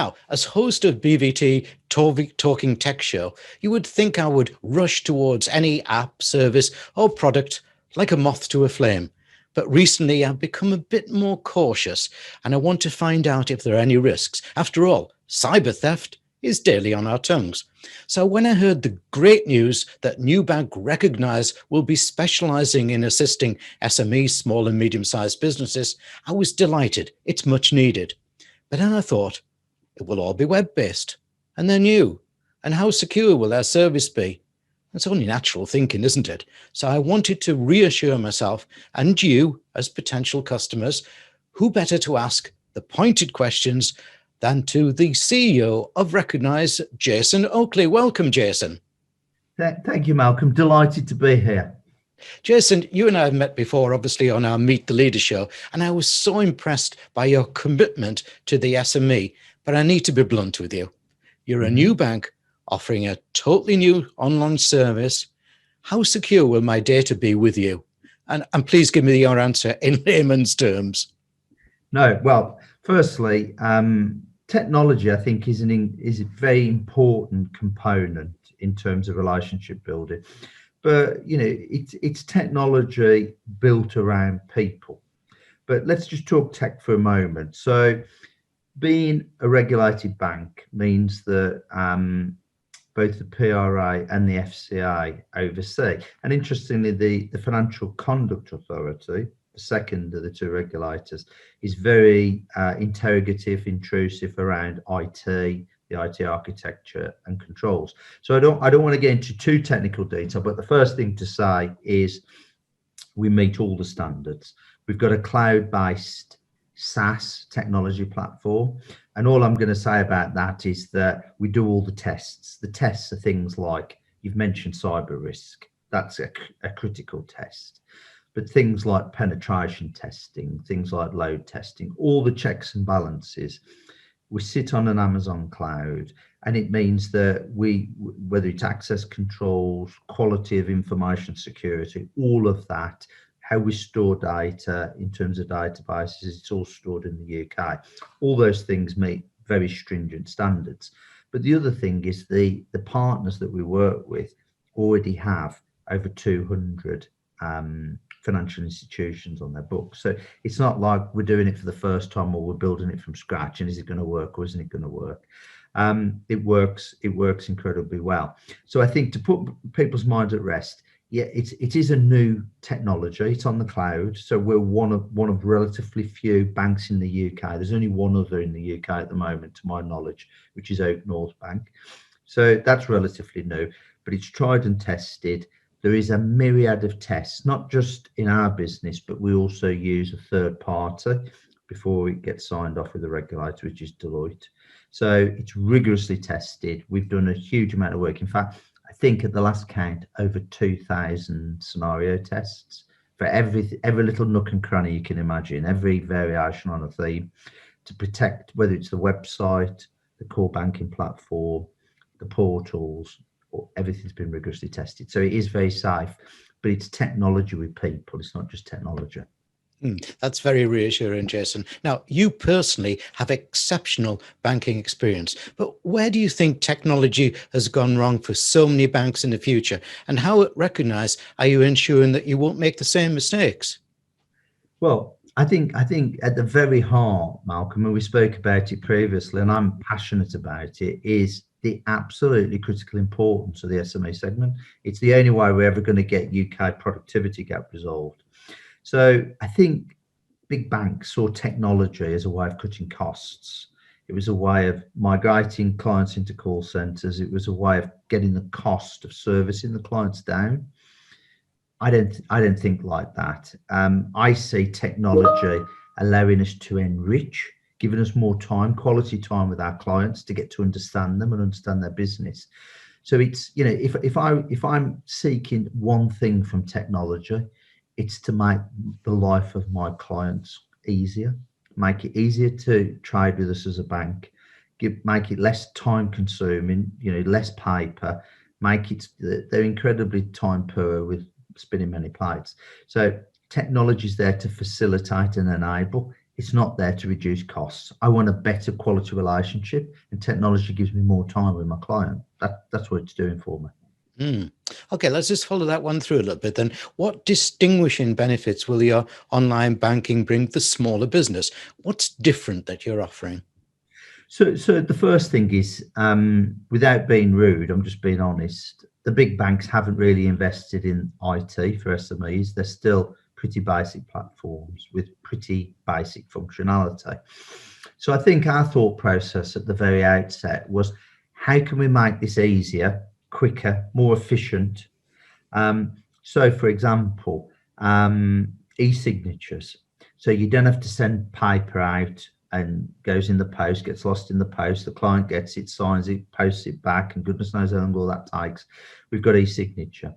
Now, as host of BVT Talking Tech Show, you would think I would rush towards any app, service, or product like a moth to a flame. But recently, I've become a bit more cautious, and I want to find out if there are any risks. After all, cyber theft is daily on our tongues. So when I heard the great news that Newbank Recognise will be specialising in assisting SMEs, small and medium-sized businesses, I was delighted. It's much needed. But then I thought, it will all be web-based, and they're new. And how secure will their service be? It's only natural thinking, isn't it? So I wanted to reassure myself and you as potential customers, who better to ask the pointed questions than to the CEO of Recognise, Jason Oakley. Welcome, Jason. Thank you, Malcolm. Delighted to be here. Jason, you and I have met before, obviously, on our Meet the Leader show, and I was so impressed by your commitment to the SME. But I need to be blunt with you. You're a new bank offering a totally new online service. How secure will my data be with you? And please give me your answer in layman's terms. No, well, firstly, technology, I think, is a very important component in terms of relationship building. But, you know, it's technology built around people. But let's just talk tech for a moment. So being a regulated bank means that both the PRA and the FCA oversee. And interestingly, the Financial Conduct Authority, the second of the two regulators, is very interrogative, intrusive around IT, the IT architecture and controls. So I don't want to get into too technical detail, but the first thing to say is we meet all the standards. We've got a cloud-based SaaS technology platform, and all I'm going to say about that is that we do all the tests. The tests are things like, you've mentioned cyber risk, that's a critical test, but things like penetration testing, things like load testing, all the checks and balances. We sit on an Amazon cloud, and it means that whether it's access controls, quality of information security, all of that, how we store data in terms of databases, it's all stored in the UK. All those things meet very stringent standards. But the other thing is the partners that we work with already have over 200 financial institutions on their books. So it's not like we're doing it for the first time or we're building it from scratch and is it going to work or isn't it going to work? It works incredibly well. So I think to put people's minds at rest, yeah, it is a new technology. It's on the cloud. So we're one of relatively few banks in the UK. There's only one other in the UK at the moment, to my knowledge, which is Oak North Bank. So that's relatively new, but it's tried and tested. There is a myriad of tests, not just in our business, but we also use a third party before it gets signed off with the regulator, which is Deloitte. So it's rigorously tested. We've done a huge amount of work. In fact, I think at the last count, over 2,000 scenario tests for every little nook and cranny you can imagine, every variation on a theme, to protect whether it's the website, the core banking platform, the portals, or everything's been rigorously tested. So it is very safe, but it's technology with people. It's not just technology. That's very reassuring, Jason. Now, you personally have exceptional banking experience, but where do you think technology has gone wrong for so many banks in the future? And how at Recognise are you ensuring that you won't make the same mistakes? Well, I think at the very heart, Malcolm, and we spoke about it previously, and I'm passionate about it, is the absolutely critical importance of the SME segment. It's the only way we're ever going to get UK productivity gap resolved. So I think big banks saw technology as a way of cutting costs. It was a way of migrating clients into call centres. It was a way of getting the cost of servicing the clients down. I don't think like that. I see technology allowing us to enrich, giving us more time, quality time with our clients to get to understand them and understand their business. So it's, you know, if I'm seeking one thing from technology, it's to make the life of my clients easier, make it easier to trade with us as a bank, make it less time consuming, you know, less paper, make it, they're incredibly time poor with spinning many plates. So technology is there to facilitate and enable. It's not there to reduce costs. I want a better quality relationship, and technology gives me more time with my client. That's what it's doing for me. Okay, let's just follow that one through a little bit then. What distinguishing benefits will your online banking bring the smaller business? What's different that you're offering? So the first thing is, without being rude, I'm just being honest. The big banks haven't really invested in IT for SMEs. They're still pretty basic platforms with pretty basic functionality. So I think our thought process at the very outset was, how can we make this easier, quicker, more efficient? So, for example, e-signatures. So you don't have to send paper out and goes in the post, gets lost in the post. The client gets it, signs it, posts it back, and goodness knows how long all that takes. We've got e-signature.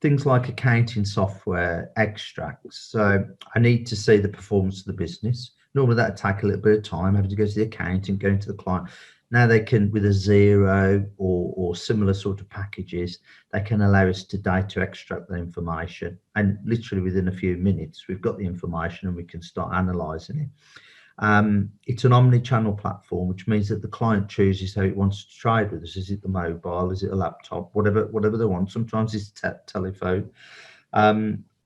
Things like accounting software extracts. So I need to see the performance of the business. Normally that'd take a little bit of time, having to go to the accountant, going to the client. Now they can, with a Zero or similar sort of packages, they can allow us to data extract the information. And literally within a few minutes, we've got the information and we can start analysing it. It's an omni-channel platform, which means that the client chooses how it wants to trade with us. Is it the mobile? Is it a laptop? Whatever they want. Sometimes it's telephone,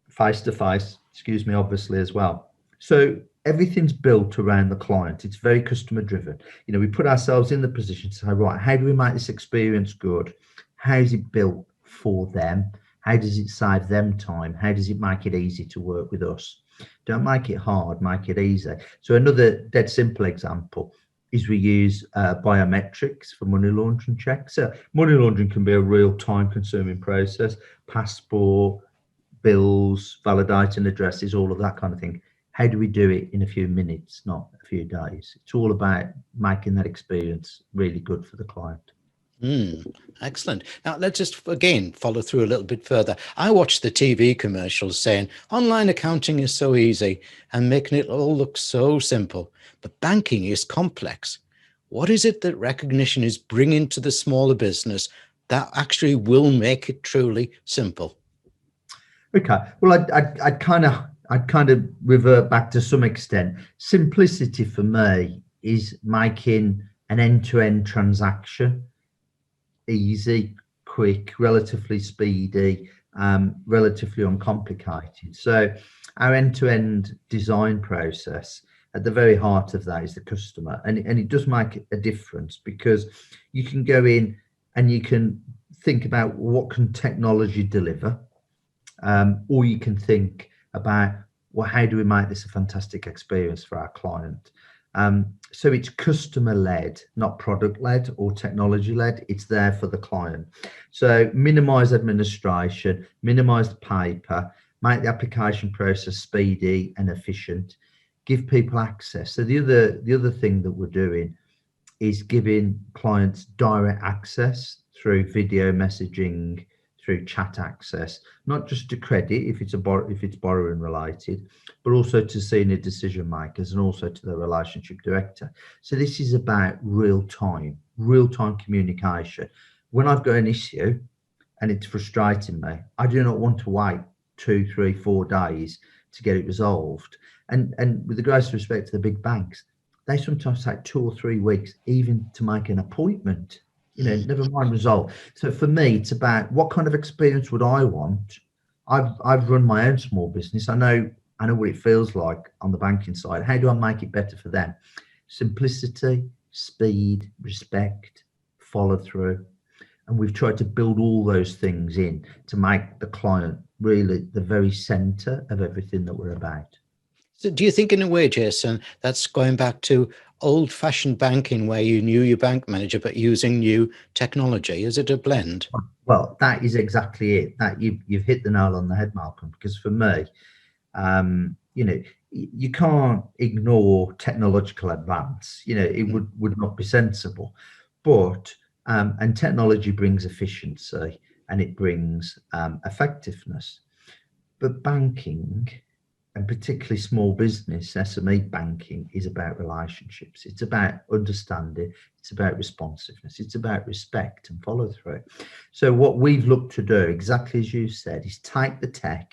face to face. Excuse me, obviously as well. So everything's built around the client. It's very customer driven. You know, we put ourselves in the position to say, right, how do we make this experience good? How is it built for them? How does it save them time? How does it make it easy to work with us? Don't make it hard, make it easy. So another dead simple example is we use biometrics for money laundering checks. So money laundering can be a real time consuming process. Passport, bills, validating addresses, all of that kind of thing. How do we do it in a few minutes, not a few days? It's all about making that experience really good for the client. Excellent. Now, let's just again follow through a little bit further. I watch the TV commercials saying online accounting is so easy and making it all look so simple, but banking is complex. What is it that recognition is bringing to the smaller business that actually will make it truly simple? Okay. Well, I'd kind of revert back to some extent. Simplicity for me is making an end-to-end transaction easy, quick, relatively speedy, relatively uncomplicated. So our end-to-end design process, at the very heart of that is the customer, and it does make a difference, because you can go in and you can think about what can technology deliver, or you can think about, well, how do we make this a fantastic experience for our client? So it's customer led, not product led or technology led. It's there for the client. So minimize administration, minimize the paper, make the application process speedy and efficient, give people access. So the other thing that we're doing is giving clients direct access through video messaging, through chat access, not just to credit if it's borrowing related, but also to senior decision makers and also to the relationship director. So this is about real time communication. When I've got an issue and it's frustrating me, I do not want to wait 2, 3, 4 days to get it resolved. And with the greatest respect to the big banks, they sometimes take 2 or 3 weeks even to make an appointment. You know, never mind resolve. So for me, it's about what kind of experience would I want. I've run my own small business. I know what it feels like on the banking side. How do I make it better for them? Simplicity, speed, respect, follow through. And we've tried to build all those things in to make the client really the very center of everything that we're about. So do you think in a way, Jason, that's going back to old-fashioned banking where you knew your bank manager but using new technology? Is it a blend? Well, that is exactly it. That you've hit the nail on the head, Malcolm, because for me, you know, you can't ignore technological advance. You know, it would not be sensible. But and technology brings efficiency and it brings effectiveness. But banking, and particularly small business, SME banking, is about relationships. It's about understanding. It's about responsiveness. It's about respect and follow through. So what we've looked to do, exactly as you said, is take the tech,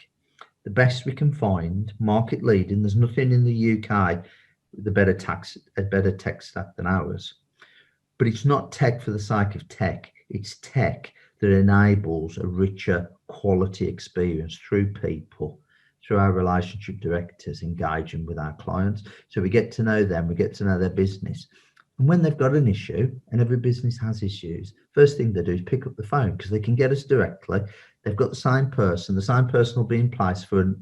the best we can find, market leading. There's nothing in the UK the better tech stack than ours. But it's not tech for the sake of tech. It's tech that enables a richer quality experience through people, through our relationship directors engaging with our clients. So we get to know them, we get to know their business. And when they've got an issue, and every business has issues, first thing they do is pick up the phone because they can get us directly. They've got the same person will be in place for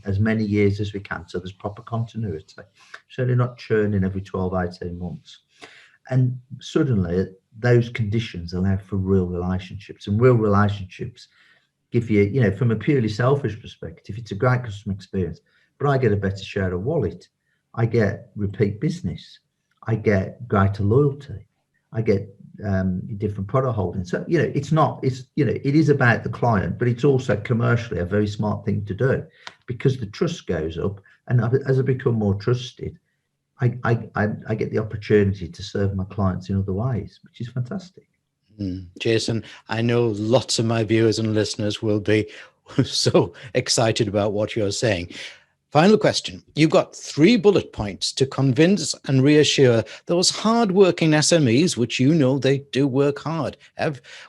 as many years as we can. So there's proper continuity. Certainly not churning every 12, 18 months. And suddenly those conditions allow for real relationships, and real relationships give you, from a purely selfish perspective, it's a great customer experience, but I get a better share of wallet. I get repeat business. I get greater loyalty. I get different product holdings. So, it is about the client, but it's also commercially a very smart thing to do because the trust goes up. And as I become more trusted, I get the opportunity to serve my clients in other ways, which is fantastic. Jason, I know lots of my viewers and listeners will be so excited about what you're saying. Final question. You've got 3 bullet points to convince and reassure those hardworking SMEs, which they do work hard,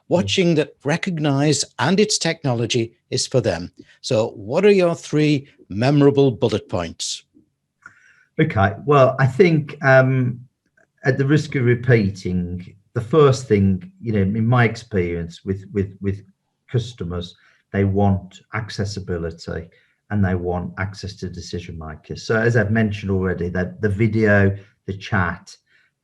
watching that Recognise and its technology is for them. So what are your 3 memorable bullet points? Okay. Well, I think at the risk of repeating, the first thing, in my experience with customers, they want accessibility and they want access to decision makers. So as I've mentioned already, that the video, the chat,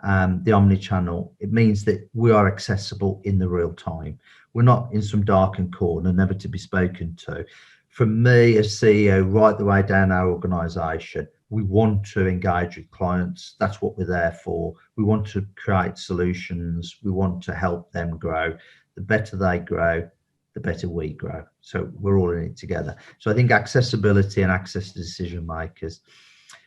the omni-channel, it means that we are accessible in the real time. We're not in some darkened corner, never to be spoken to. From me as CEO, right the way down our organisation, we want to engage with clients. That's what we're there for. We want to create solutions. We want to help them grow. The better they grow, the better we grow. So we're all in it together. So I think accessibility and access to decision makers.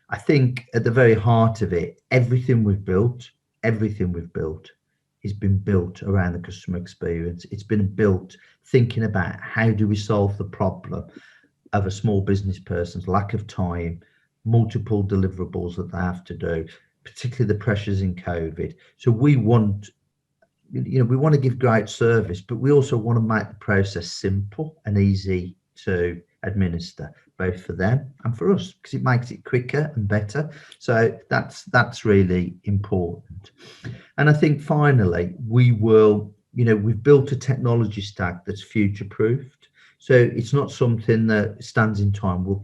I think at the very heart of it, everything we've built has been built around the customer experience. It's been built thinking about how do we solve the problem of a small business person's lack of time, multiple deliverables that they have to do, particularly the pressures in COVID. So we want to give great service, but we also want to make the process simple and easy to administer, both for them and for us, because it makes it quicker and better. So that's really important. And I think finally, we've built a technology stack that's future-proofed. So it's not something that stands in time. We'll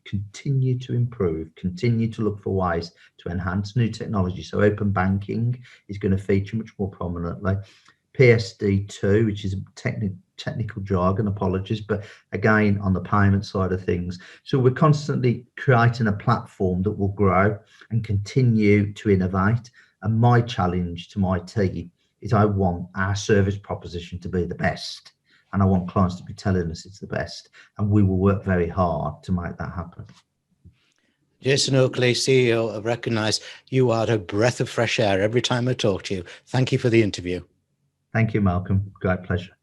continue to improve, continue to look for ways to enhance new technology. So open banking is going to feature much more prominently. PSD2, which is technical jargon, apologies, but again, on the payment side of things. So we're constantly creating a platform that will grow and continue to innovate. And my challenge to my team is I want our service proposition to be the best. And I want clients to be telling us it's the best. And we will work very hard to make that happen. Jason Oakley, CEO of Recognise, you are a breath of fresh air every time I talk to you. Thank you for the interview. Thank you, Malcolm. Great pleasure.